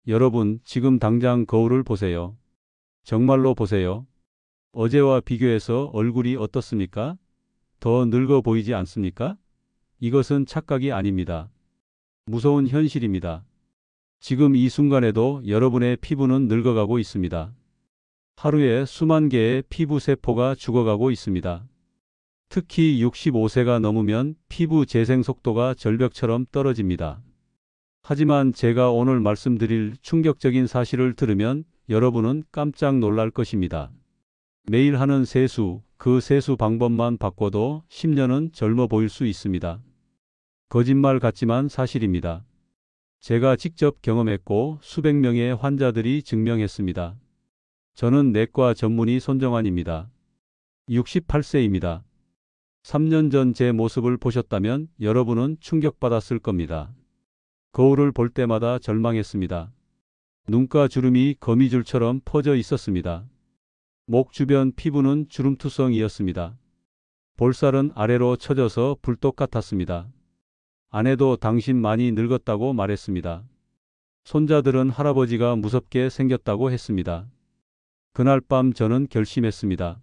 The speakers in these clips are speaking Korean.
여러분, 지금 당장 거울을 보세요. 정말로 보세요. 어제와 비교해서 얼굴이 어떻습니까? 더 늙어 보이지 않습니까? 이것은 착각이 아닙니다. 무서운 현실입니다. 지금 이 순간에도 여러분의 피부는 늙어가고 있습니다. 하루에 수만 개의 피부 세포가 죽어가고 있습니다. 특히 65세가 넘으면 피부 재생 속도가 절벽처럼 떨어집니다. 하지만 제가 오늘 말씀드릴 충격적인 사실을 들으면 여러분은 깜짝 놀랄 것입니다. 매일 하는 세수, 그 세수 방법만 바꿔도 10년은 젊어 보일 수 있습니다. 거짓말 같지만 사실입니다. 제가 직접 경험했고 수백 명의 환자들이 증명했습니다. 저는 내과 전문의 손정환입니다. 68세입니다. 3년 전 제 모습을 보셨다면 여러분은 충격받았을 겁니다. 거울을 볼 때마다 절망했습니다. 눈가 주름이 거미줄처럼 퍼져 있었습니다. 목 주변 피부는 주름투성이었습니다. 볼살은 아래로 처져서 불독 같았습니다. 아내도 당신 많이 늙었다고 말했습니다. 손자들은 할아버지가 무섭게 생겼다고 했습니다. 그날 밤 저는 결심했습니다.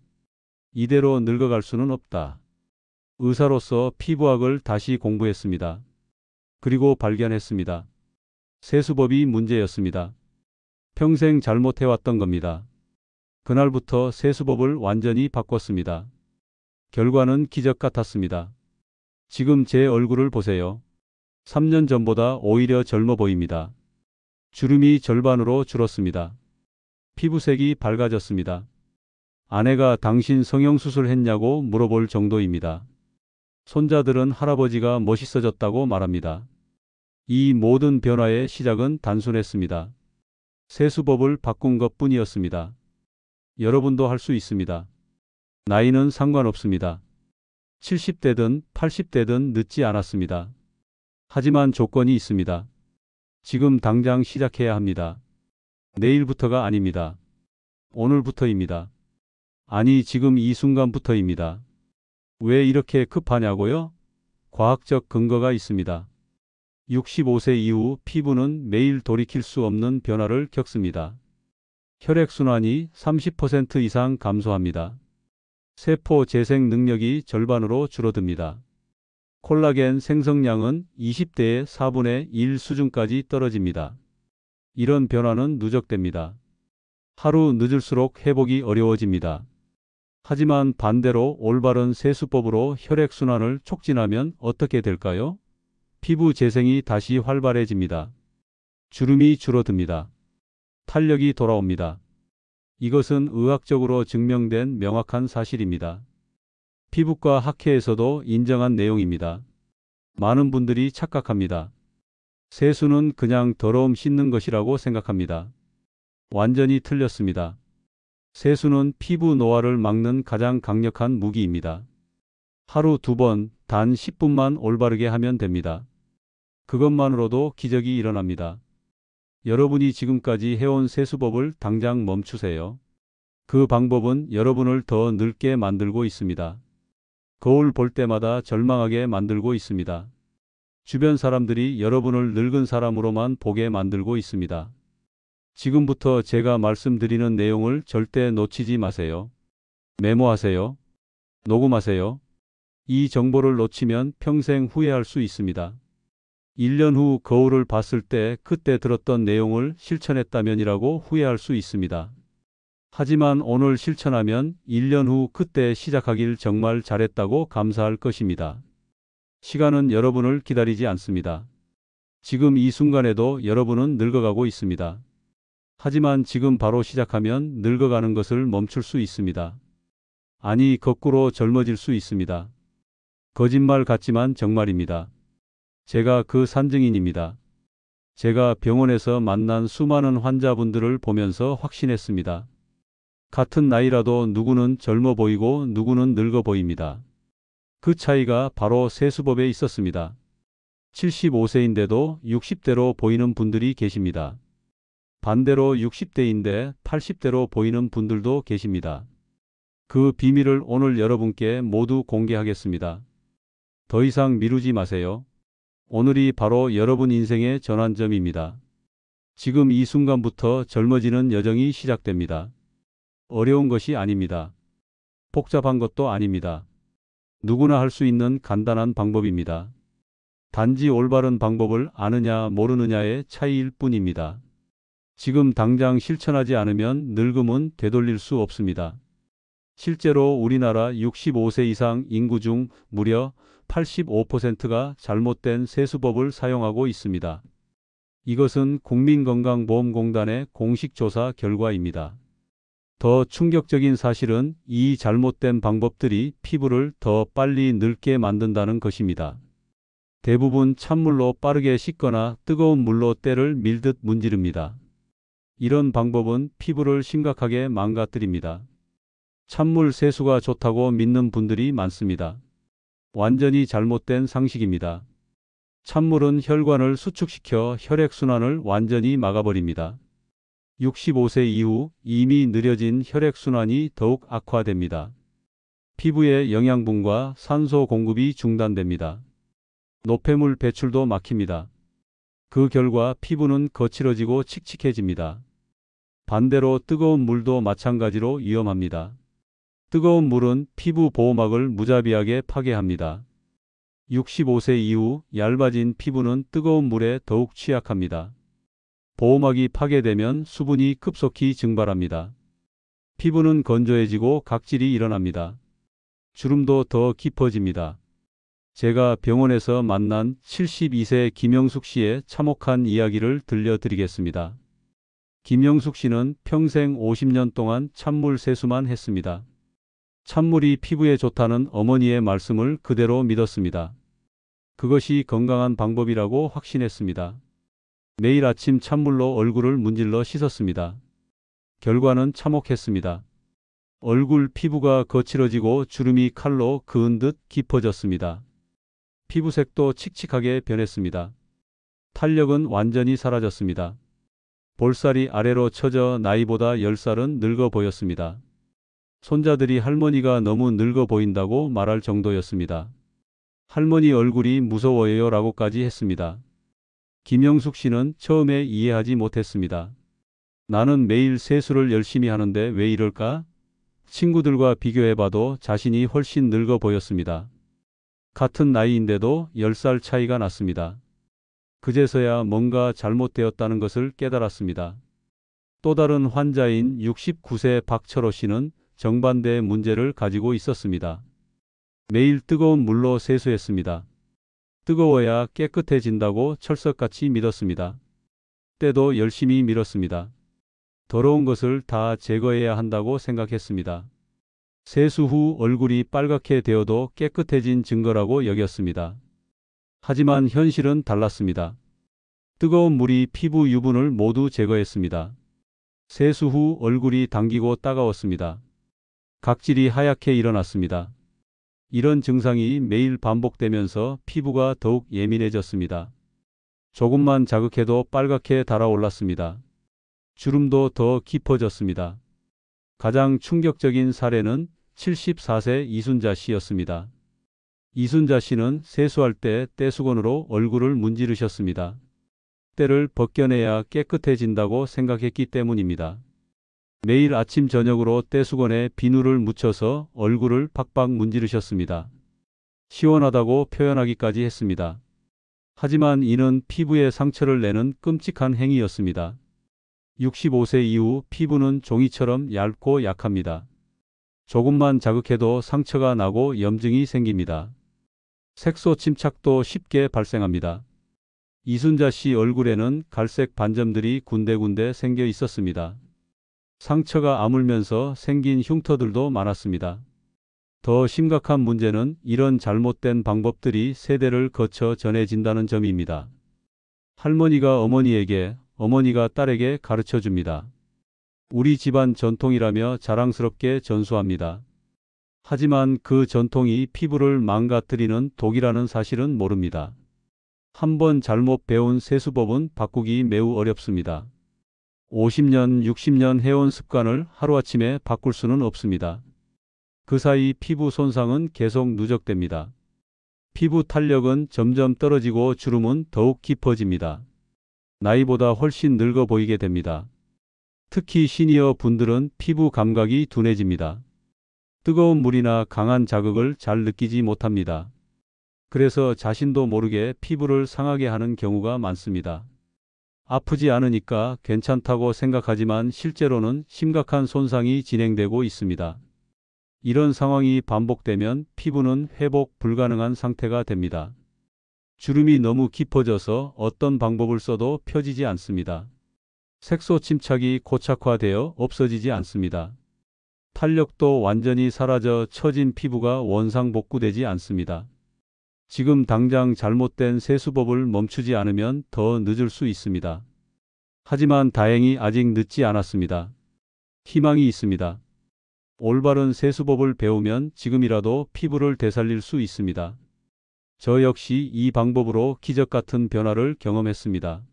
이대로 늙어갈 수는 없다. 의사로서 피부학을 다시 공부했습니다. 그리고 발견했습니다. 세수법이 문제였습니다. 평생 잘못해왔던 겁니다. 그날부터 세수법을 완전히 바꿨습니다. 결과는 기적 같았습니다. 지금 제 얼굴을 보세요. 3년 전보다 오히려 젊어 보입니다. 주름이 절반으로 줄었습니다. 피부색이 밝아졌습니다. 아내가 당신 성형수술 했냐고 물어볼 정도입니다. 손자들은 할아버지가 멋있어졌다고 말합니다. 이 모든 변화의 시작은 단순했습니다. 세수법을 바꾼 것뿐이었습니다. 여러분도 할 수 있습니다. 나이는 상관없습니다. 70대든 80대든 늦지 않았습니다. 하지만 조건이 있습니다. 지금 당장 시작해야 합니다. 내일부터가 아닙니다. 오늘부터입니다. 아니, 지금 이 순간부터입니다. 왜 이렇게 급하냐고요? 과학적 근거가 있습니다. 65세 이후 피부는 매일 돌이킬 수 없는 변화를 겪습니다. 혈액순환이 30% 이상 감소합니다. 세포 재생 능력이 절반으로 줄어듭니다. 콜라겐 생성량은 20대의 4분의 1 수준까지 떨어집니다. 이런 변화는 누적됩니다. 하루 늦을수록 회복이 어려워집니다. 하지만 반대로 올바른 세수법으로 혈액순환을 촉진하면 어떻게 될까요? 피부 재생이 다시 활발해집니다. 주름이 줄어듭니다. 탄력이 돌아옵니다. 이것은 의학적으로 증명된 명확한 사실입니다. 피부과 학회에서도 인정한 내용입니다. 많은 분들이 착각합니다. 세수는 그냥 더러움 씻는 것이라고 생각합니다. 완전히 틀렸습니다. 세수는 피부 노화를 막는 가장 강력한 무기입니다. 하루 2번, 단 10분만 올바르게 하면 됩니다. 그것만으로도 기적이 일어납니다. 여러분이 지금까지 해온 세수법을 당장 멈추세요. 그 방법은 여러분을 더 늙게 만들고 있습니다. 거울 볼 때마다 절망하게 만들고 있습니다. 주변 사람들이 여러분을 늙은 사람으로만 보게 만들고 있습니다. 지금부터 제가 말씀드리는 내용을 절대 놓치지 마세요. 메모하세요. 녹음하세요. 이 정보를 놓치면 평생 후회할 수 있습니다. 1년 후 거울을 봤을 때 그때 들었던 내용을 실천했다면이라고 후회할 수 있습니다. 하지만 오늘 실천하면 1년 후 그때 시작하길 정말 잘했다고 감사할 것입니다. 시간은 여러분을 기다리지 않습니다. 지금 이 순간에도 여러분은 늙어가고 있습니다. 하지만 지금 바로 시작하면 늙어가는 것을 멈출 수 있습니다. 아니, 거꾸로 젊어질 수 있습니다. 거짓말 같지만 정말입니다. 제가 그 산증인입니다. 제가 병원에서 만난 수많은 환자분들을 보면서 확신했습니다. 같은 나이라도 누구는 젊어 보이고 누구는 늙어 보입니다. 그 차이가 바로 세수법에 있었습니다. 75세인데도 60대로 보이는 분들이 계십니다. 반대로 60대인데 80대로 보이는 분들도 계십니다. 그 비밀을 오늘 여러분께 모두 공개하겠습니다. 더 이상 미루지 마세요. 오늘이 바로 여러분 인생의 전환점입니다. 지금 이 순간부터 젊어지는 여정이 시작됩니다. 어려운 것이 아닙니다. 복잡한 것도 아닙니다. 누구나 할 수 있는 간단한 방법입니다. 단지 올바른 방법을 아느냐 모르느냐의 차이일 뿐입니다. 지금 당장 실천하지 않으면 늙음은 되돌릴 수 없습니다. 실제로 우리나라 65세 이상 인구 중 무려 85%가 잘못된 세수법을 사용하고 있습니다. 이것은 국민건강보험공단의 공식 조사 결과입니다. 더 충격적인 사실은 이 잘못된 방법들이 피부를 더 빨리 늙게 만든다는 것입니다. 대부분 찬물로 빠르게 씻거나 뜨거운 물로 때를 밀듯 문지릅니다. 이런 방법은 피부를 심각하게 망가뜨립니다. 찬물 세수가 좋다고 믿는 분들이 많습니다. 완전히 잘못된 상식입니다. 찬물은 혈관을 수축시켜 혈액순환을 완전히 막아버립니다. 65세 이후 이미 느려진 혈액순환이 더욱 악화됩니다. 피부의 영양분과 산소 공급이 중단됩니다. 노폐물 배출도 막힙니다. 그 결과 피부는 거칠어지고 칙칙해집니다. 반대로 뜨거운 물도 마찬가지로 위험합니다. 뜨거운 물은 피부 보호막을 무자비하게 파괴합니다. 65세 이후 얇아진 피부는 뜨거운 물에 더욱 취약합니다. 보호막이 파괴되면 수분이 급속히 증발합니다. 피부는 건조해지고 각질이 일어납니다. 주름도 더 깊어집니다. 제가 병원에서 만난 72세 김영숙 씨의 참혹한 이야기를 들려드리겠습니다. 김영숙 씨는 평생 50년 동안 찬물 세수만 했습니다. 찬물이 피부에 좋다는 어머니의 말씀을 그대로 믿었습니다. 그것이 건강한 방법이라고 확신했습니다. 매일 아침 찬물로 얼굴을 문질러 씻었습니다. 결과는 참혹했습니다. 얼굴 피부가 거칠어지고 주름이 칼로 그은 듯 깊어졌습니다. 피부색도 칙칙하게 변했습니다. 탄력은 완전히 사라졌습니다. 볼살이 아래로 처져 나이보다 10살은 늙어 보였습니다. 손자들이 할머니가 너무 늙어 보인다고 말할 정도였습니다. 할머니 얼굴이 무서워요 라고까지 했습니다. 김영숙 씨는 처음에 이해하지 못했습니다. 나는 매일 세수를 열심히 하는데 왜 이럴까? 친구들과 비교해봐도 자신이 훨씬 늙어 보였습니다. 같은 나이인데도 10살 차이가 났습니다. 그제서야 뭔가 잘못되었다는 것을 깨달았습니다. 또 다른 환자인 69세 박철호 씨는 정반대의 문제를 가지고 있었습니다. 매일 뜨거운 물로 세수했습니다. 뜨거워야 깨끗해진다고 철석같이 믿었습니다. 때도 열심히 밀었습니다. 더러운 것을 다 제거해야 한다고 생각했습니다. 세수 후 얼굴이 빨갛게 되어도 깨끗해진 증거라고 여겼습니다. 하지만 현실은 달랐습니다. 뜨거운 물이 피부 유분을 모두 제거했습니다. 세수 후 얼굴이 당기고 따가웠습니다. 각질이 하얗게 일어났습니다. 이런 증상이 매일 반복되면서 피부가 더욱 예민해졌습니다. 조금만 자극해도 빨갛게 달아올랐습니다. 주름도 더 깊어졌습니다. 가장 충격적인 사례는 74세 이순자 씨였습니다. 이순자 씨는 세수할 때 떼수건으로 얼굴을 문지르셨습니다. 때를 벗겨내야 깨끗해진다고 생각했기 때문입니다. 매일 아침 저녁으로 떼수건에 비누를 묻혀서 얼굴을 팍팍 문지르셨습니다. 시원하다고 표현하기까지 했습니다. 하지만 이는 피부에 상처를 내는 끔찍한 행위였습니다. 65세 이후 피부는 종이처럼 얇고 약합니다. 조금만 자극해도 상처가 나고 염증이 생깁니다. 색소 침착도 쉽게 발생합니다. 이순자 씨 얼굴에는 갈색 반점들이 군데군데 생겨 있었습니다. 상처가 아물면서 생긴 흉터들도 많았습니다. 더 심각한 문제는 이런 잘못된 방법들이 세대를 거쳐 전해진다는 점입니다. 할머니가 어머니에게, 어머니가 딸에게 가르쳐 줍니다. 우리 집안 전통이라며 자랑스럽게 전수합니다. 하지만 그 전통이 피부를 망가뜨리는 독이라는 사실은 모릅니다. 한번 잘못 배운 세수법은 바꾸기 매우 어렵습니다. 50년, 60년 해온 습관을 하루아침에 바꿀 수는 없습니다. 그 사이 피부 손상은 계속 누적됩니다. 피부 탄력은 점점 떨어지고 주름은 더욱 깊어집니다. 나이보다 훨씬 늙어 보이게 됩니다. 특히 시니어 분들은 피부 감각이 둔해집니다. 뜨거운 물이나 강한 자극을 잘 느끼지 못합니다. 그래서 자신도 모르게 피부를 상하게 하는 경우가 많습니다. 아프지 않으니까 괜찮다고 생각하지만 실제로는 심각한 손상이 진행되고 있습니다. 이런 상황이 반복되면 피부는 회복 불가능한 상태가 됩니다. 주름이 너무 깊어져서 어떤 방법을 써도 펴지지 않습니다. 색소 침착이 고착화되어 없어지지 않습니다. 탄력도 완전히 사라져 처진 피부가 원상복구되지 않습니다. 지금 당장 잘못된 세수법을 멈추지 않으면 더 늦을 수 있습니다. 하지만 다행히 아직 늦지 않았습니다. 희망이 있습니다. 올바른 세수법을 배우면 지금이라도 피부를 되살릴 수 있습니다. 저 역시 이 방법으로 기적 같은 변화를 경험했습니다.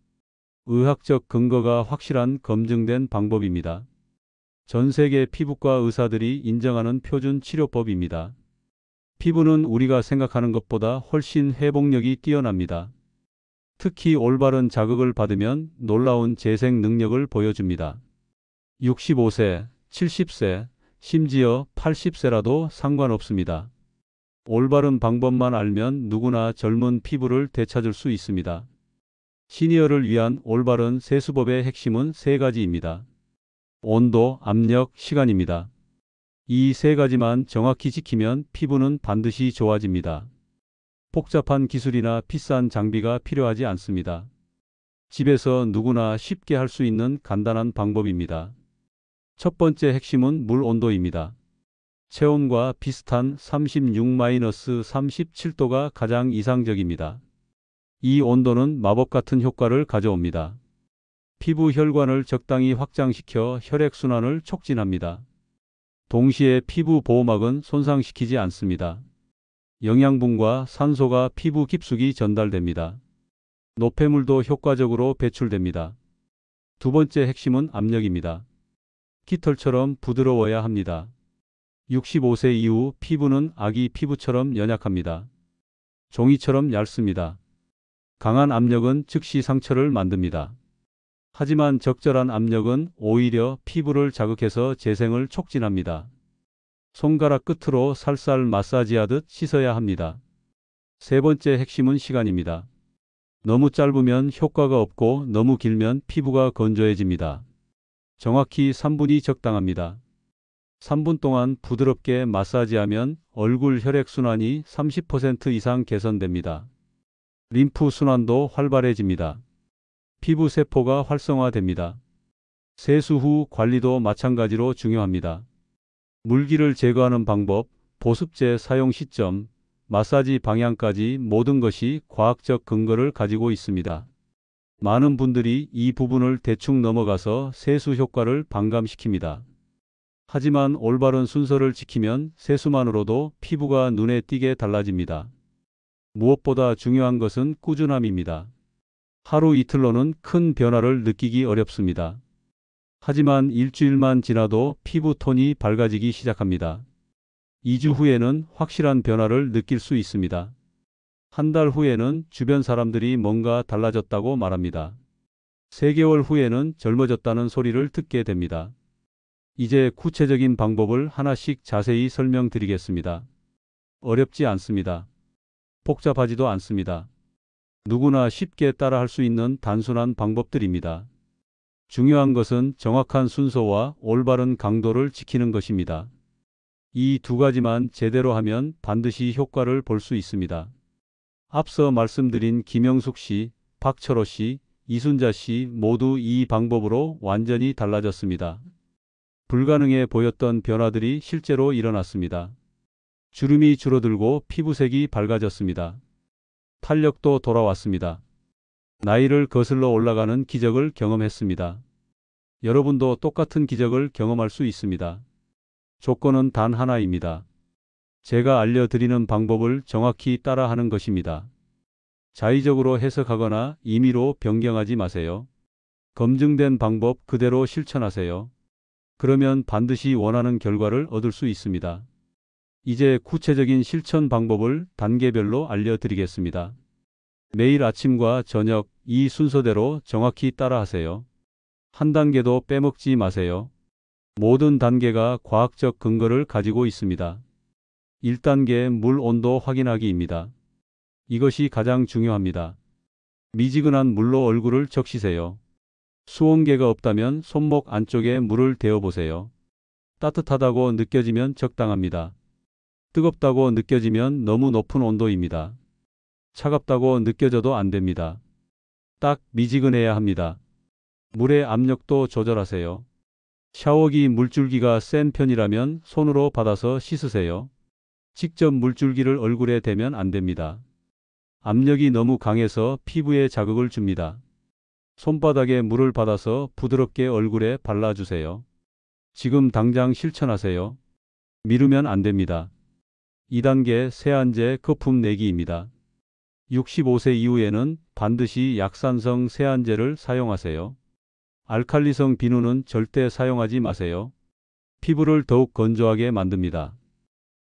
의학적 근거가 확실한 검증된 방법입니다. 전 세계 피부과 의사들이 인정하는 표준 치료법입니다. 피부는 우리가 생각하는 것보다 훨씬 회복력이 뛰어납니다. 특히 올바른 자극을 받으면 놀라운 재생 능력을 보여줍니다. 65세, 70세, 심지어 80세라도 상관없습니다. 올바른 방법만 알면 누구나 젊은 피부를 되찾을 수 있습니다. 시니어를 위한 올바른 세수법의 핵심은 세 가지입니다. 온도, 압력, 시간입니다. 이 세 가지만 정확히 지키면 피부는 반드시 좋아집니다. 복잡한 기술이나 비싼 장비가 필요하지 않습니다. 집에서 누구나 쉽게 할 수 있는 간단한 방법입니다. 첫 번째 핵심은 물 온도입니다. 체온과 비슷한 36-37도가 가장 이상적입니다. 이 온도는 마법 같은 효과를 가져옵니다. 피부 혈관을 적당히 확장시켜 혈액순환을 촉진합니다. 동시에 피부 보호막은 손상시키지 않습니다. 영양분과 산소가 피부 깊숙이 전달됩니다. 노폐물도 효과적으로 배출됩니다. 두 번째 핵심은 압력입니다. 깃털처럼 부드러워야 합니다. 65세 이후 피부는 아기 피부처럼 연약합니다. 종이처럼 얇습니다. 강한 압력은 즉시 상처를 만듭니다. 하지만 적절한 압력은 오히려 피부를 자극해서 재생을 촉진합니다. 손가락 끝으로 살살 마사지하듯 씻어야 합니다. 세 번째 핵심은 시간입니다. 너무 짧으면 효과가 없고 너무 길면 피부가 건조해집니다. 정확히 3분이 적당합니다. 3분 동안 부드럽게 마사지하면 얼굴 혈액순환이 30% 이상 개선됩니다. 림프 순환도 활발해집니다. 피부 세포가 활성화됩니다. 세수 후 관리도 마찬가지로 중요합니다. 물기를 제거하는 방법, 보습제 사용 시점, 마사지 방향까지 모든 것이 과학적 근거를 가지고 있습니다. 많은 분들이 이 부분을 대충 넘어가서 세수 효과를 반감시킵니다. 하지만 올바른 순서를 지키면 세수만으로도 피부가 눈에 띄게 달라집니다. 무엇보다 중요한 것은 꾸준함입니다. 하루 이틀로는 큰 변화를 느끼기 어렵습니다. 하지만 일주일만 지나도 피부 톤이 밝아지기 시작합니다. 2주 후에는 확실한 변화를 느낄 수 있습니다. 한 달 후에는 주변 사람들이 뭔가 달라졌다고 말합니다. 3개월 후에는 젊어졌다는 소리를 듣게 됩니다. 이제 구체적인 방법을 하나씩 자세히 설명드리겠습니다. 어렵지 않습니다. 복잡하지도 않습니다. 누구나 쉽게 따라할 수 있는 단순한 방법들입니다. 중요한 것은 정확한 순서와 올바른 강도를 지키는 것입니다. 이 두 가지만 제대로 하면 반드시 효과를 볼 수 있습니다. 앞서 말씀드린 김영숙 씨, 박철호 씨, 이순자 씨 모두 이 방법으로 완전히 달라졌습니다. 불가능해 보였던 변화들이 실제로 일어났습니다. 주름이 줄어들고 피부색이 밝아졌습니다. 탄력도 돌아왔습니다. 나이를 거슬러 올라가는 기적을 경험했습니다. 여러분도 똑같은 기적을 경험할 수 있습니다. 조건은 단 하나입니다. 제가 알려드리는 방법을 정확히 따라하는 것입니다. 자의적으로 해석하거나 임의로 변경하지 마세요. 검증된 방법 그대로 실천하세요. 그러면 반드시 원하는 결과를 얻을 수 있습니다. 이제 구체적인 실천 방법을 단계별로 알려드리겠습니다. 매일 아침과 저녁 이 순서대로 정확히 따라하세요. 한 단계도 빼먹지 마세요. 모든 단계가 과학적 근거를 가지고 있습니다. 1단계 물 온도 확인하기입니다. 이것이 가장 중요합니다. 미지근한 물로 얼굴을 적시세요. 수온계가 없다면 손목 안쪽에 물을 데워보세요. 따뜻하다고 느껴지면 적당합니다. 뜨겁다고 느껴지면 너무 높은 온도입니다. 차갑다고 느껴져도 안 됩니다. 딱 미지근해야 합니다. 물의 압력도 조절하세요. 샤워기 물줄기가 센 편이라면 손으로 받아서 씻으세요. 직접 물줄기를 얼굴에 대면 안 됩니다. 압력이 너무 강해서 피부에 자극을 줍니다. 손바닥에 물을 받아서 부드럽게 얼굴에 발라주세요. 지금 당장 실천하세요. 미루면 안 됩니다. 2단계 세안제 거품 내기입니다. 65세 이후에는 반드시 약산성 세안제를 사용하세요. 알칼리성 비누는 절대 사용하지 마세요. 피부를 더욱 건조하게 만듭니다.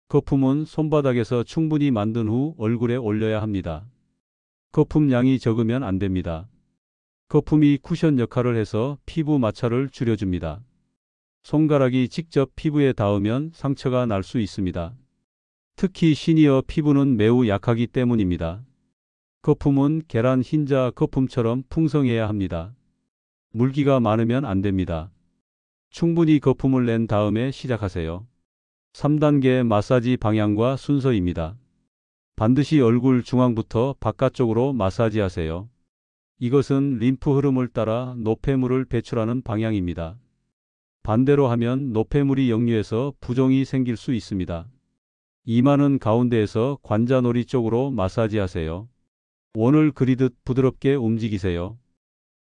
거품은 손바닥에서 충분히 만든 후 얼굴에 올려야 합니다. 거품 양이 적으면 안 됩니다. 거품이 쿠션 역할을 해서 피부 마찰을 줄여줍니다. 손가락이 직접 피부에 닿으면 상처가 날 수 있습니다. 특히 시니어 피부는 매우 약하기 때문입니다. 거품은 계란 흰자 거품처럼 풍성해야 합니다. 물기가 많으면 안 됩니다. 충분히 거품을 낸 다음에 시작하세요. 3단계 마사지 방향과 순서입니다. 반드시 얼굴 중앙부터 바깥쪽으로 마사지하세요. 이것은 림프 흐름을 따라 노폐물을 배출하는 방향입니다. 반대로 하면 노폐물이 역류해서 부종이 생길 수 있습니다. 이마는 가운데에서 관자놀이 쪽으로 마사지하세요. 원을 그리듯 부드럽게 움직이세요.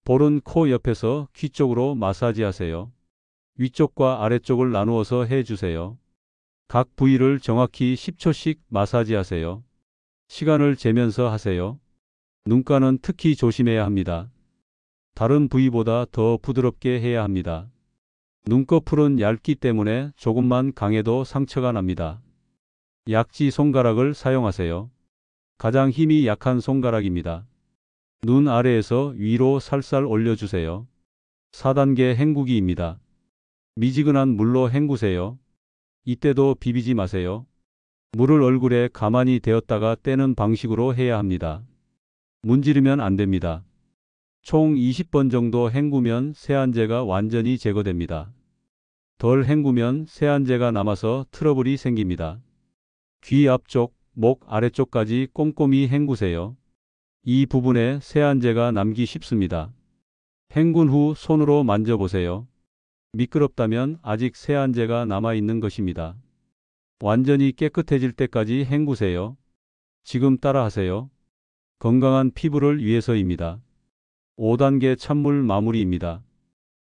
볼은 코 옆에서 귀 쪽으로 마사지하세요. 위쪽과 아래쪽을 나누어서 해주세요. 각 부위를 정확히 10초씩 마사지하세요. 시간을 재면서 하세요. 눈가는 특히 조심해야 합니다. 다른 부위보다 더 부드럽게 해야 합니다. 눈꺼풀은 얇기 때문에 조금만 강해도 상처가 납니다. 약지 손가락을 사용하세요. 가장 힘이 약한 손가락입니다. 눈 아래에서 위로 살살 올려주세요. 4단계 헹구기입니다. 미지근한 물로 헹구세요. 이때도 비비지 마세요. 물을 얼굴에 가만히 대었다가 떼는 방식으로 해야 합니다. 문지르면 안 됩니다. 총 20번 정도 헹구면 세안제가 완전히 제거됩니다. 덜 헹구면 세안제가 남아서 트러블이 생깁니다. 귀 앞쪽, 목 아래쪽까지 꼼꼼히 헹구세요. 이 부분에 세안제가 남기 쉽습니다. 헹군 후 손으로 만져보세요. 미끄럽다면 아직 세안제가 남아있는 것입니다. 완전히 깨끗해질 때까지 헹구세요. 지금 따라하세요. 건강한 피부를 위해서입니다. 5단계 찬물 마무리입니다.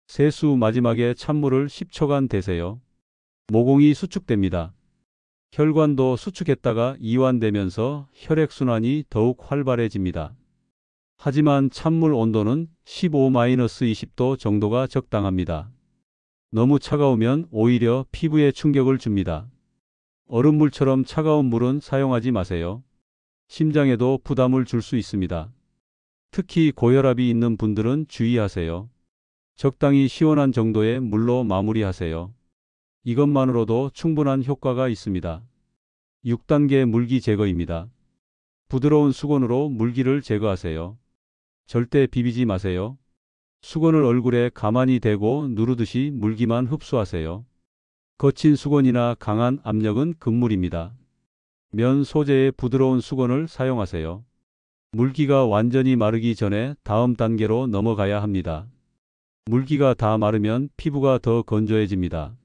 세수 마지막에 찬물을 10초간 대세요. 모공이 수축됩니다. 혈관도 수축했다가 이완되면서 혈액순환이 더욱 활발해집니다. 하지만 찬물 온도는 15-20도 정도가 적당합니다. 너무 차가우면 오히려 피부에 충격을 줍니다. 얼음물처럼 차가운 물은 사용하지 마세요. 심장에도 부담을 줄 수 있습니다. 특히 고혈압이 있는 분들은 주의하세요. 적당히 시원한 정도의 물로 마무리하세요. 이것만으로도 충분한 효과가 있습니다. 6단계 물기 제거입니다. 부드러운 수건으로 물기를 제거하세요. 절대 비비지 마세요. 수건을 얼굴에 가만히 대고 누르듯이 물기만 흡수하세요. 거친 수건이나 강한 압력은 금물입니다. 면 소재의 부드러운 수건을 사용하세요. 물기가 완전히 마르기 전에 다음 단계로 넘어가야 합니다. 물기가 다 마르면 피부가 더 건조해집니다.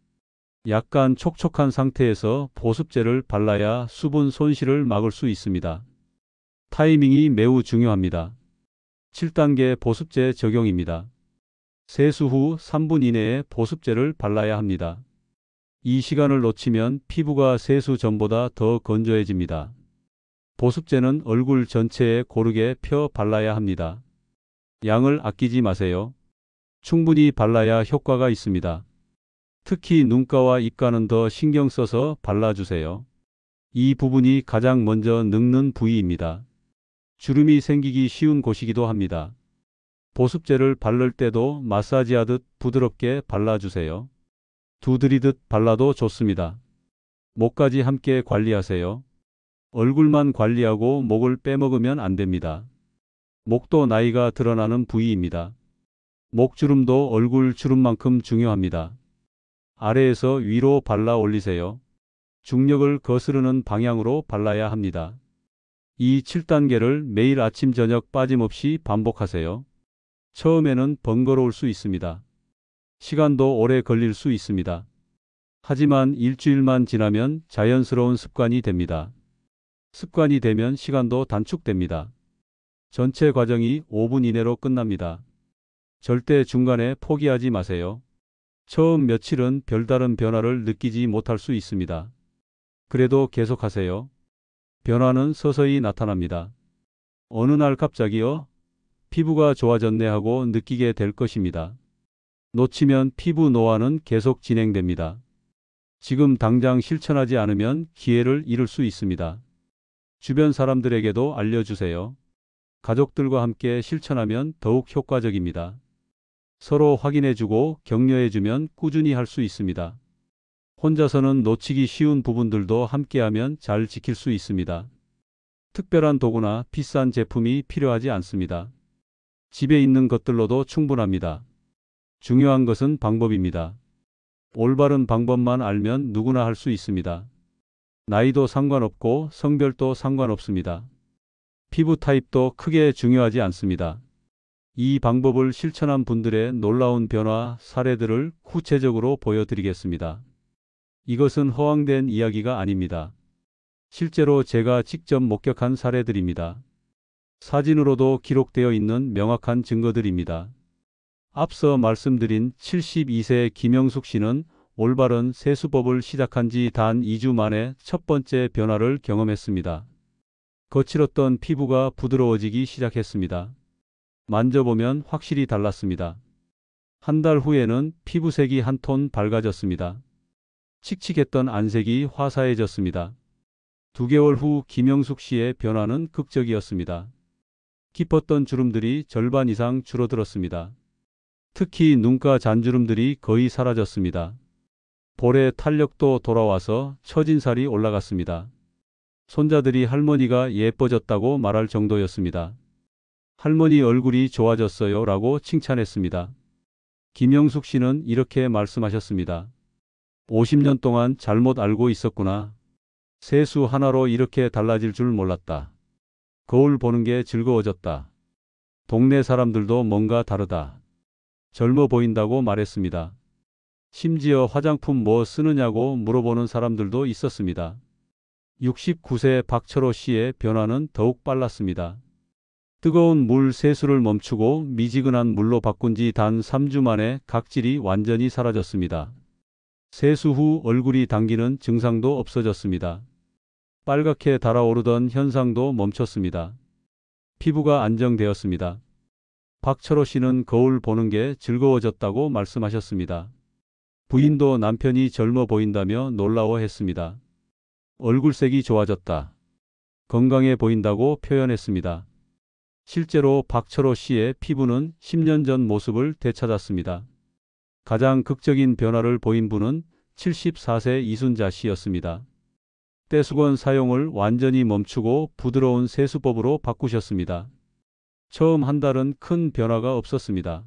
약간 촉촉한 상태에서 보습제를 발라야 수분 손실을 막을 수 있습니다. 타이밍이 매우 중요합니다. 7단계 보습제 적용입니다. 세수 후 3분 이내에 보습제를 발라야 합니다. 이 시간을 놓치면 피부가 세수 전보다 더 건조해집니다. 보습제는 얼굴 전체에 고르게 펴 발라야 합니다. 양을 아끼지 마세요. 충분히 발라야 효과가 있습니다. 특히 눈가와 입가는 더 신경 써서 발라주세요. 이 부분이 가장 먼저 늙는 부위입니다. 주름이 생기기 쉬운 곳이기도 합니다. 보습제를 바를 때도 마사지하듯 부드럽게 발라주세요. 두드리듯 발라도 좋습니다. 목까지 함께 관리하세요. 얼굴만 관리하고 목을 빼먹으면 안 됩니다. 목도 나이가 드러나는 부위입니다. 목주름도 얼굴 주름만큼 중요합니다. 아래에서 위로 발라 올리세요. 중력을 거스르는 방향으로 발라야 합니다. 이 7단계를 매일 아침 저녁 빠짐없이 반복하세요. 처음에는 번거로울 수 있습니다. 시간도 오래 걸릴 수 있습니다. 하지만 일주일만 지나면 자연스러운 습관이 됩니다. 습관이 되면 시간도 단축됩니다. 전체 과정이 5분 이내로 끝납니다. 절대 중간에 포기하지 마세요. 처음 며칠은 별다른 변화를 느끼지 못할 수 있습니다. 그래도 계속하세요. 변화는 서서히 나타납니다. 어느 날 갑자기요, 피부가 좋아졌네 하고 느끼게 될 것입니다. 놓치면 피부 노화는 계속 진행됩니다. 지금 당장 실천하지 않으면 기회를 잃을 수 있습니다. 주변 사람들에게도 알려주세요. 가족들과 함께 실천하면 더욱 효과적입니다. 서로 확인해주고 격려해주면 꾸준히 할 수 있습니다. 혼자서는 놓치기 쉬운 부분들도 함께하면 잘 지킬 수 있습니다. 특별한 도구나 비싼 제품이 필요하지 않습니다. 집에 있는 것들로도 충분합니다. 중요한 것은 방법입니다. 올바른 방법만 알면 누구나 할 수 있습니다. 나이도 상관없고 성별도 상관없습니다. 피부 타입도 크게 중요하지 않습니다. 이 방법을 실천한 분들의 놀라운 변화 사례들을 구체적으로 보여드리겠습니다. 이것은 허황된 이야기가 아닙니다. 실제로 제가 직접 목격한 사례들입니다. 사진으로도 기록되어 있는 명확한 증거들입니다. 앞서 말씀드린 72세 김영숙 씨는 올바른 세수법을 시작한 지 단 2주 만에 첫 번째 변화를 경험했습니다. 거칠었던 피부가 부드러워지기 시작했습니다. 만져보면 확실히 달랐습니다. 한 달 후에는 피부색이 한 톤 밝아졌습니다. 칙칙했던 안색이 화사해졌습니다. 2개월 후 김영숙 씨의 변화는 극적이었습니다. 깊었던 주름들이 절반 이상 줄어들었습니다. 특히 눈가 잔주름들이 거의 사라졌습니다. 볼의 탄력도 돌아와서 처진 살이 올라갔습니다. 손자들이 할머니가 예뻐졌다고 말할 정도였습니다. 할머니 얼굴이 좋아졌어요 라고 칭찬했습니다. 김영숙 씨는 이렇게 말씀하셨습니다. 50년 동안 잘못 알고 있었구나. 세수 하나로 이렇게 달라질 줄 몰랐다. 거울 보는 게 즐거워졌다. 동네 사람들도 뭔가 다르다. 젊어 보인다고 말했습니다. 심지어 화장품 뭐 쓰느냐고 물어보는 사람들도 있었습니다. 69세 박철호 씨의 변화는 더욱 빨랐습니다. 뜨거운 물 세수를 멈추고 미지근한 물로 바꾼 지 단 3주 만에 각질이 완전히 사라졌습니다. 세수 후 얼굴이 당기는 증상도 없어졌습니다. 빨갛게 달아오르던 현상도 멈췄습니다. 피부가 안정되었습니다. 박철호 씨는 거울 보는 게 즐거워졌다고 말씀하셨습니다. 부인도 남편이 젊어 보인다며 놀라워했습니다. 얼굴색이 좋아졌다. 건강해 보인다고 표현했습니다. 실제로 박철호 씨의 피부는 10년 전 모습을 되찾았습니다. 가장 극적인 변화를 보인 분은 74세 이순자 씨였습니다. 떼수건 사용을 완전히 멈추고 부드러운 세수법으로 바꾸셨습니다. 처음 한 달은 큰 변화가 없었습니다.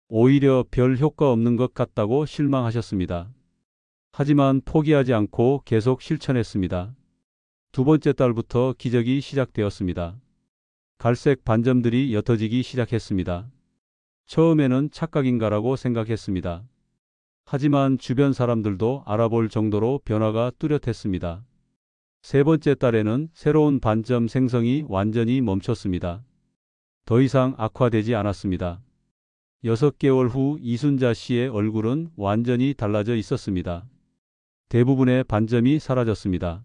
오히려 별 효과 없는 것 같다고 실망하셨습니다. 하지만 포기하지 않고 계속 실천했습니다. 2번째 달부터 기적이 시작되었습니다. 갈색 반점들이 옅어지기 시작했습니다. 처음에는 착각인가라고 생각했습니다. 하지만 주변 사람들도 알아볼 정도로 변화가 뚜렷했습니다. 3번째 달에는 새로운 반점 생성이 완전히 멈췄습니다. 더 이상 악화되지 않았습니다. 6개월 후 이순자 씨의 얼굴은 완전히 달라져 있었습니다. 대부분의 반점이 사라졌습니다.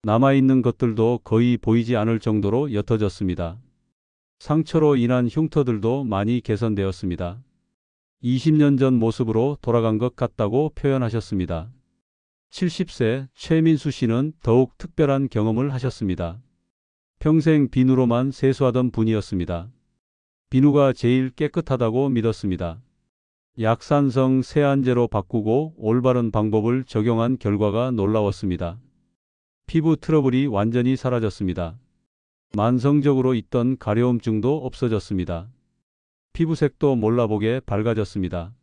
남아있는 것들도 거의 보이지 않을 정도로 옅어졌습니다. 상처로 인한 흉터들도 많이 개선되었습니다. 20년 전 모습으로 돌아간 것 같다고 표현하셨습니다. 70세 최민수 씨는 더욱 특별한 경험을 하셨습니다. 평생 비누로만 세수하던 분이었습니다. 비누가 제일 깨끗하다고 믿었습니다. 약산성 세안제로 바꾸고 올바른 방법을 적용한 결과가 놀라웠습니다. 피부 트러블이 완전히 사라졌습니다. 만성적으로 있던 가려움증도 없어졌습니다. 피부색도 몰라보게 밝아졌습니다.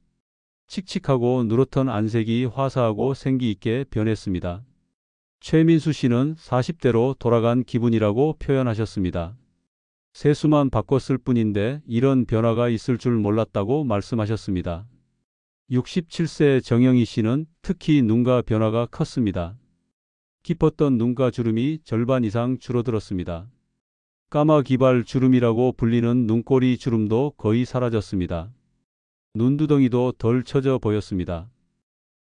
칙칙하고 누렇던 안색이 화사하고 생기 있게 변했습니다. 최민수 씨는 40대로 돌아간 기분이라고 표현하셨습니다. 세수만 바꿨을 뿐인데 이런 변화가 있을 줄 몰랐다고 말씀하셨습니다. 67세 정영희 씨는 특히 눈가 변화가 컸습니다. 깊었던 눈가 주름이 절반 이상 줄어들었습니다. 까마귀발 주름이라고 불리는 눈꼬리 주름도 거의 사라졌습니다. 눈두덩이도 덜 처져 보였습니다.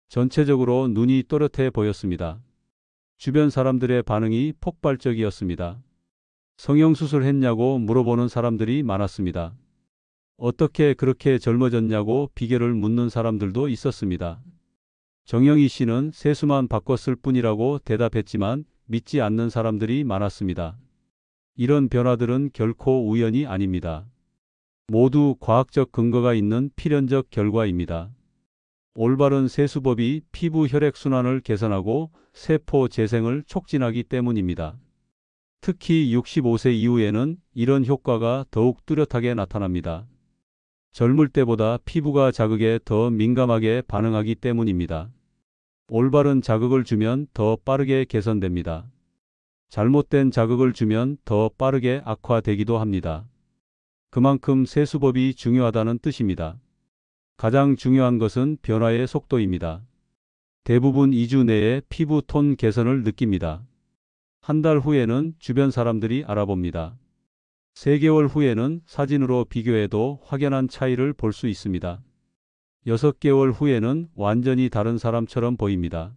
전체적으로 눈이 또렷해 보였습니다. 주변 사람들의 반응이 폭발적이었습니다. 성형수술 했냐고 물어보는 사람들이 많았습니다. 어떻게 그렇게 젊어졌냐고 비결을 묻는 사람들도 있었습니다. 정영희 씨는 세수만 바꿨을 뿐이라고 대답했지만 믿지 않는 사람들이 많았습니다. 이런 변화들은 결코 우연이 아닙니다. 모두 과학적 근거가 있는 필연적 결과입니다. 올바른 세수법이 피부 혈액순환을 개선하고 세포 재생을 촉진하기 때문입니다. 특히 65세 이후에는 이런 효과가 더욱 뚜렷하게 나타납니다. 젊을 때보다 피부가 자극에 더 민감하게 반응하기 때문입니다. 올바른 자극을 주면 더 빠르게 개선됩니다. 잘못된 자극을 주면 더 빠르게 악화되기도 합니다. 그만큼 세수법이 중요하다는 뜻입니다. 가장 중요한 것은 변화의 속도입니다. 대부분 2주 내에 피부 톤 개선을 느낍니다. 한 달 후에는 주변 사람들이 알아봅니다. 3개월 후에는 사진으로 비교해도 확연한 차이를 볼 수 있습니다. 6개월 후에는 완전히 다른 사람처럼 보입니다.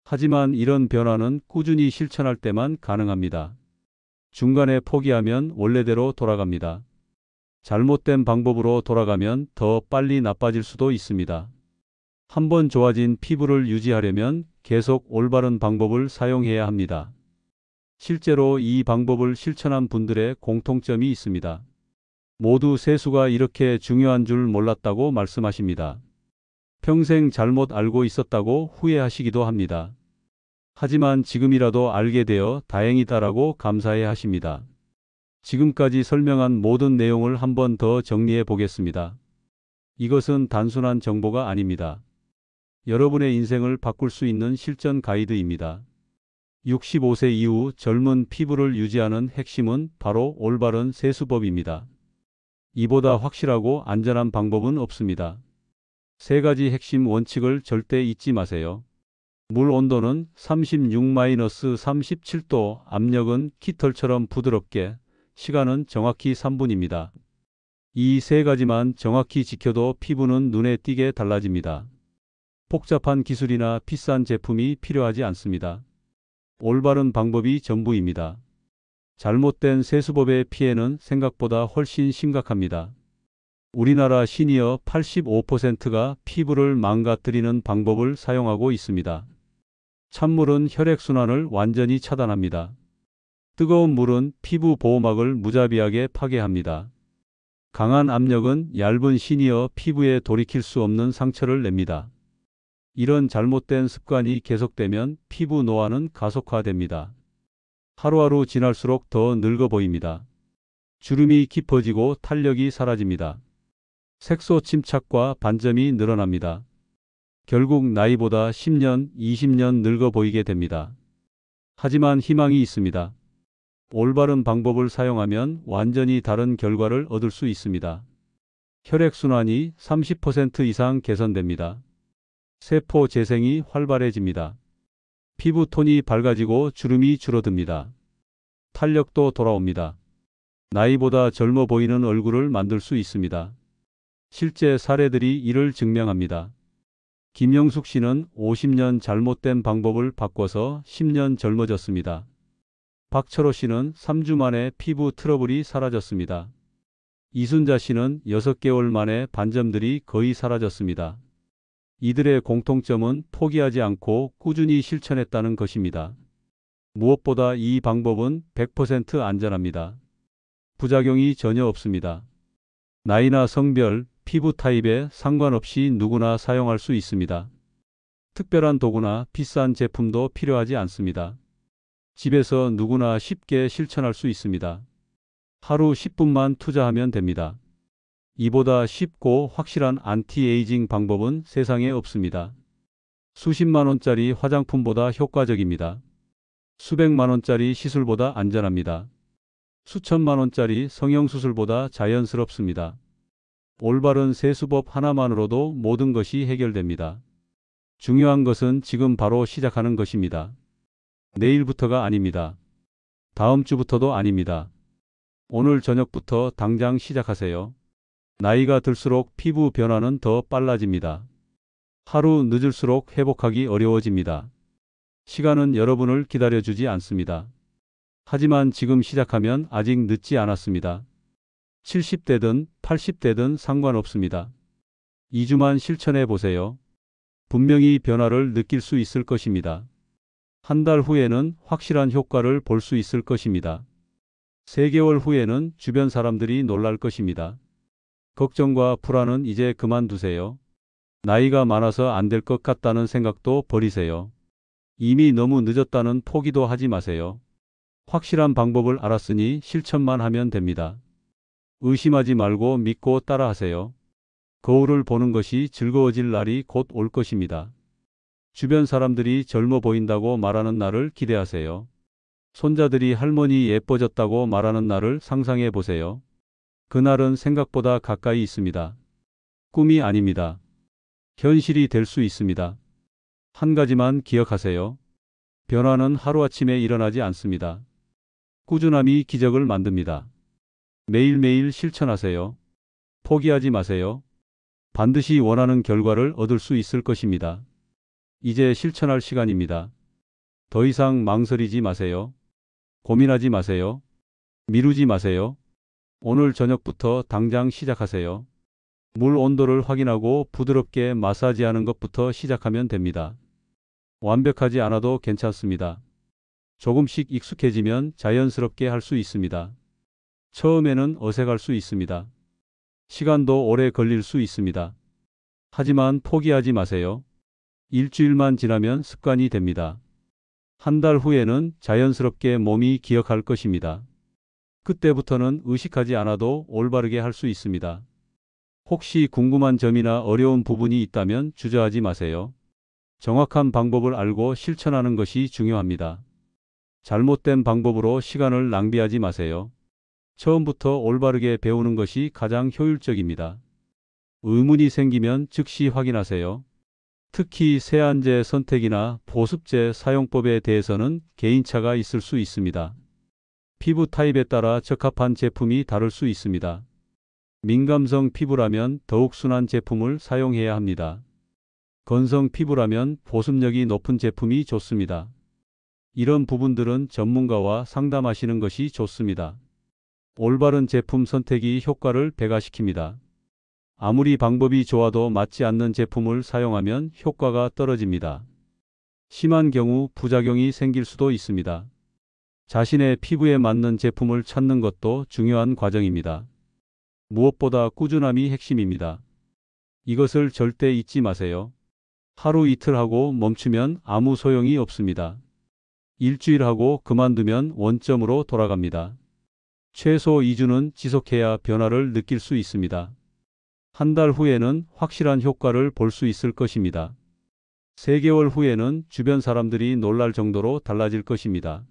하지만 이런 변화는 꾸준히 실천할 때만 가능합니다. 중간에 포기하면 원래대로 돌아갑니다. 잘못된 방법으로 돌아가면 더 빨리 나빠질 수도 있습니다. 한번 좋아진 피부를 유지하려면 계속 올바른 방법을 사용해야 합니다. 실제로 이 방법을 실천한 분들의 공통점이 있습니다. 모두 세수가 이렇게 중요한 줄 몰랐다고 말씀하십니다. 평생 잘못 알고 있었다고 후회하시기도 합니다. 하지만 지금이라도 알게 되어 다행이다라고 감사해 하십니다. 지금까지 설명한 모든 내용을 한 번 더 정리해 보겠습니다. 이것은 단순한 정보가 아닙니다. 여러분의 인생을 바꿀 수 있는 실전 가이드입니다. 65세 이후 젊은 피부를 유지하는 핵심은 바로 올바른 세수법입니다. 이보다 확실하고 안전한 방법은 없습니다. 3가지 핵심 원칙을 절대 잊지 마세요. 물 온도는 36-37도, 압력은 깃털처럼 부드럽게, 시간은 정확히 3분입니다. 이 3가지만 정확히 지켜도 피부는 눈에 띄게 달라집니다. 복잡한 기술이나 비싼 제품이 필요하지 않습니다. 올바른 방법이 전부입니다. 잘못된 세수법의 피해는 생각보다 훨씬 심각합니다. 우리나라 시니어 85%가 피부를 망가뜨리는 방법을 사용하고 있습니다. 찬물은 혈액순환을 완전히 차단합니다. 뜨거운 물은 피부 보호막을 무자비하게 파괴합니다. 강한 압력은 얇은 시니어 피부에 돌이킬 수 없는 상처를 냅니다. 이런 잘못된 습관이 계속되면 피부 노화는 가속화됩니다. 하루하루 지날수록 더 늙어 보입니다. 주름이 깊어지고 탄력이 사라집니다. 색소 침착과 반점이 늘어납니다. 결국 나이보다 10년, 20년 늙어 보이게 됩니다. 하지만 희망이 있습니다. 올바른 방법을 사용하면 완전히 다른 결과를 얻을 수 있습니다. 혈액순환이 30% 이상 개선됩니다. 세포 재생이 활발해집니다. 피부 톤이 밝아지고 주름이 줄어듭니다. 탄력도 돌아옵니다. 나이보다 젊어 보이는 얼굴을 만들 수 있습니다. 실제 사례들이 이를 증명합니다. 김영숙 씨는 50년 잘못된 방법을 바꿔서 10년 젊어졌습니다. 박철호 씨는 3주 만에 피부 트러블이 사라졌습니다. 이순자 씨는 6개월 만에 반점들이 거의 사라졌습니다. 이들의 공통점은 포기하지 않고 꾸준히 실천했다는 것입니다. 무엇보다 이 방법은 100% 안전합니다. 부작용이 전혀 없습니다. 나이나 성별, 피부 타입에 상관없이 누구나 사용할 수 있습니다. 특별한 도구나 비싼 제품도 필요하지 않습니다. 집에서 누구나 쉽게 실천할 수 있습니다. 하루 10분만 투자하면 됩니다. 이보다 쉽고 확실한 안티에이징 방법은 세상에 없습니다. 수십만 원짜리 화장품보다 효과적입니다. 수백만 원짜리 시술보다 안전합니다. 수천만 원짜리 성형수술보다 자연스럽습니다. 올바른 세수법 하나만으로도 모든 것이 해결됩니다. 중요한 것은 지금 바로 시작하는 것입니다. 내일부터가 아닙니다. 다음 주부터도 아닙니다. 오늘 저녁부터 당장 시작하세요. 나이가 들수록 피부 변화는 더 빨라집니다. 하루 늦을수록 회복하기 어려워집니다. 시간은 여러분을 기다려주지 않습니다. 하지만 지금 시작하면 아직 늦지 않았습니다. 70대든 80대든 상관없습니다. 2주만 실천해 보세요. 분명히 변화를 느낄 수 있을 것입니다. 한 달 후에는 확실한 효과를 볼 수 있을 것입니다. 3개월 후에는 주변 사람들이 놀랄 것입니다. 걱정과 불안은 이제 그만두세요. 나이가 많아서 안 될 것 같다는 생각도 버리세요. 이미 너무 늦었다는 포기도 하지 마세요. 확실한 방법을 알았으니 실천만 하면 됩니다. 의심하지 말고 믿고 따라하세요. 거울을 보는 것이 즐거워질 날이 곧 올 것입니다. 주변 사람들이 젊어 보인다고 말하는 날을 기대하세요. 손자들이 할머니 예뻐졌다고 말하는 날을 상상해 보세요. 그날은 생각보다 가까이 있습니다. 꿈이 아닙니다. 현실이 될 수 있습니다. 한 가지만 기억하세요. 변화는 하루아침에 일어나지 않습니다. 꾸준함이 기적을 만듭니다. 매일매일 실천하세요. 포기하지 마세요. 반드시 원하는 결과를 얻을 수 있을 것입니다. 이제 실천할 시간입니다. 더 이상 망설이지 마세요. 고민하지 마세요. 미루지 마세요. 오늘 저녁부터 당장 시작하세요. 물 온도를 확인하고 부드럽게 마사지하는 것부터 시작하면 됩니다. 완벽하지 않아도 괜찮습니다. 조금씩 익숙해지면 자연스럽게 할 수 있습니다. 처음에는 어색할 수 있습니다. 시간도 오래 걸릴 수 있습니다. 하지만 포기하지 마세요. 일주일만 지나면 습관이 됩니다. 한 달 후에는 자연스럽게 몸이 기억할 것입니다. 그때부터는 의식하지 않아도 올바르게 할 수 있습니다. 혹시 궁금한 점이나 어려운 부분이 있다면 주저하지 마세요. 정확한 방법을 알고 실천하는 것이 중요합니다. 잘못된 방법으로 시간을 낭비하지 마세요. 처음부터 올바르게 배우는 것이 가장 효율적입니다. 의문이 생기면 즉시 확인하세요. 특히 세안제 선택이나 보습제 사용법에 대해서는 개인차가 있을 수 있습니다. 피부 타입에 따라 적합한 제품이 다를 수 있습니다. 민감성 피부라면 더욱 순한 제품을 사용해야 합니다. 건성 피부라면 보습력이 높은 제품이 좋습니다. 이런 부분들은 전문가와 상담하시는 것이 좋습니다. 올바른 제품 선택이 효과를 배가시킵니다. 아무리 방법이 좋아도 맞지 않는 제품을 사용하면 효과가 떨어집니다. 심한 경우 부작용이 생길 수도 있습니다. 자신의 피부에 맞는 제품을 찾는 것도 중요한 과정입니다. 무엇보다 꾸준함이 핵심입니다. 이것을 절대 잊지 마세요. 하루 이틀 하고 멈추면 아무 소용이 없습니다. 일주일 하고 그만두면 원점으로 돌아갑니다. 최소 2주는 지속해야 변화를 느낄 수 있습니다. 한 달 후에는 확실한 효과를 볼 수 있을 것입니다. 3개월 후에는 주변 사람들이 놀랄 정도로 달라질 것입니다.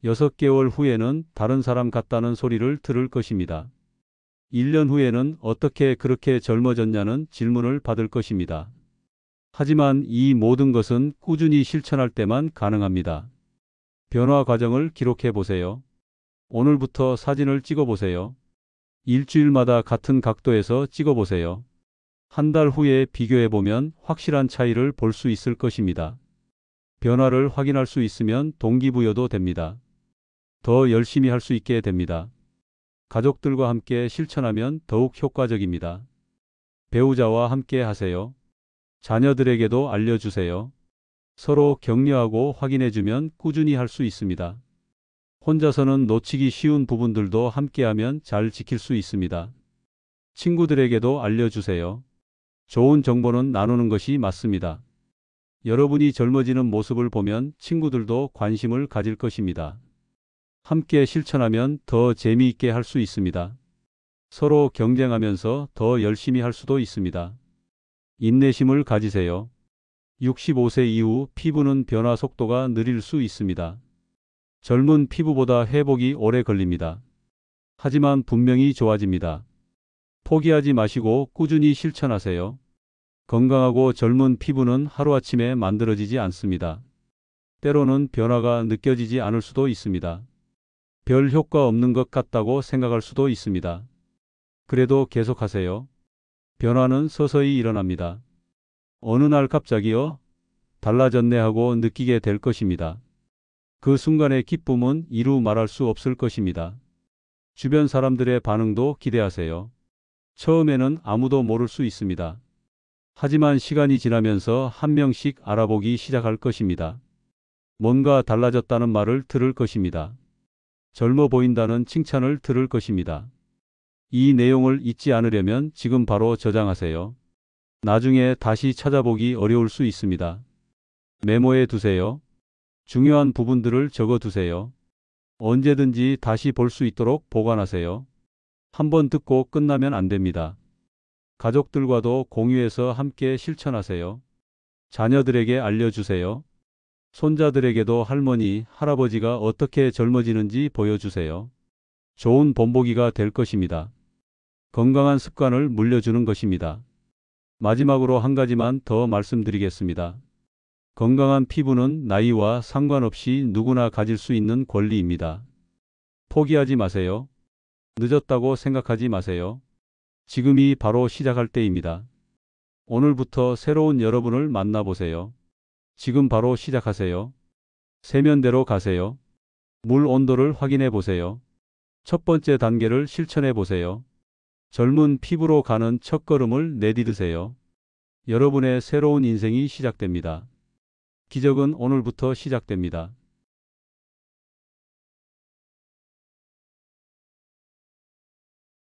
6개월 후에는 다른 사람 같다는 소리를 들을 것입니다. 1년 후에는 어떻게 그렇게 젊어졌냐는 질문을 받을 것입니다. 하지만 이 모든 것은 꾸준히 실천할 때만 가능합니다. 변화 과정을 기록해 보세요. 오늘부터 사진을 찍어 보세요. 일주일마다 같은 각도에서 찍어 보세요. 한 달 후에 비교해 보면 확실한 차이를 볼 수 있을 것입니다. 변화를 확인할 수 있으면 동기부여도 됩니다. 더 열심히 할 수 있게 됩니다. 가족들과 함께 실천하면 더욱 효과적입니다. 배우자와 함께 하세요. 자녀들에게도 알려주세요. 서로 격려하고 확인해주면 꾸준히 할 수 있습니다. 혼자서는 놓치기 쉬운 부분들도 함께하면 잘 지킬 수 있습니다. 친구들에게도 알려주세요. 좋은 정보는 나누는 것이 맞습니다. 여러분이 젊어지는 모습을 보면 친구들도 관심을 가질 것입니다. 함께 실천하면 더 재미있게 할 수 있습니다. 서로 경쟁하면서 더 열심히 할 수도 있습니다. 인내심을 가지세요. 65세 이후 피부는 변화 속도가 느릴 수 있습니다. 젊은 피부보다 회복이 오래 걸립니다. 하지만 분명히 좋아집니다. 포기하지 마시고 꾸준히 실천하세요. 건강하고 젊은 피부는 하루아침에 만들어지지 않습니다. 때로는 변화가 느껴지지 않을 수도 있습니다. 별 효과 없는 것 같다고 생각할 수도 있습니다. 그래도 계속하세요. 변화는 서서히 일어납니다. 어느 날 갑자기요, 달라졌네 하고 느끼게 될 것입니다. 그 순간의 기쁨은 이루 말할 수 없을 것입니다. 주변 사람들의 반응도 기대하세요. 처음에는 아무도 모를 수 있습니다. 하지만 시간이 지나면서 한 명씩 알아보기 시작할 것입니다. 뭔가 달라졌다는 말을 들을 것입니다. 젊어 보인다는 칭찬을 들을 것입니다. 이 내용을 잊지 않으려면 지금 바로 저장하세요. 나중에 다시 찾아보기 어려울 수 있습니다. 메모해 두세요. 중요한 부분들을 적어 두세요. 언제든지 다시 볼 수 있도록 보관하세요. 한번 듣고 끝나면 안 됩니다. 가족들과도 공유해서 함께 실천하세요. 자녀들에게 알려주세요. 손자들에게도 할머니, 할아버지가 어떻게 젊어지는지 보여주세요. 좋은 본보기가 될 것입니다. 건강한 습관을 물려주는 것입니다. 마지막으로 한 가지만 더 말씀드리겠습니다. 건강한 피부는 나이와 상관없이 누구나 가질 수 있는 권리입니다. 포기하지 마세요. 늦었다고 생각하지 마세요. 지금이 바로 시작할 때입니다. 오늘부터 새로운 여러분을 만나보세요. 지금 바로 시작하세요. 세면대로 가세요. 물 온도를 확인해 보세요. 첫 번째 단계를 실천해 보세요. 젊은 피부로 가는 첫걸음을 내디드세요. 여러분의 새로운 인생이 시작됩니다. 기적은 오늘부터 시작됩니다.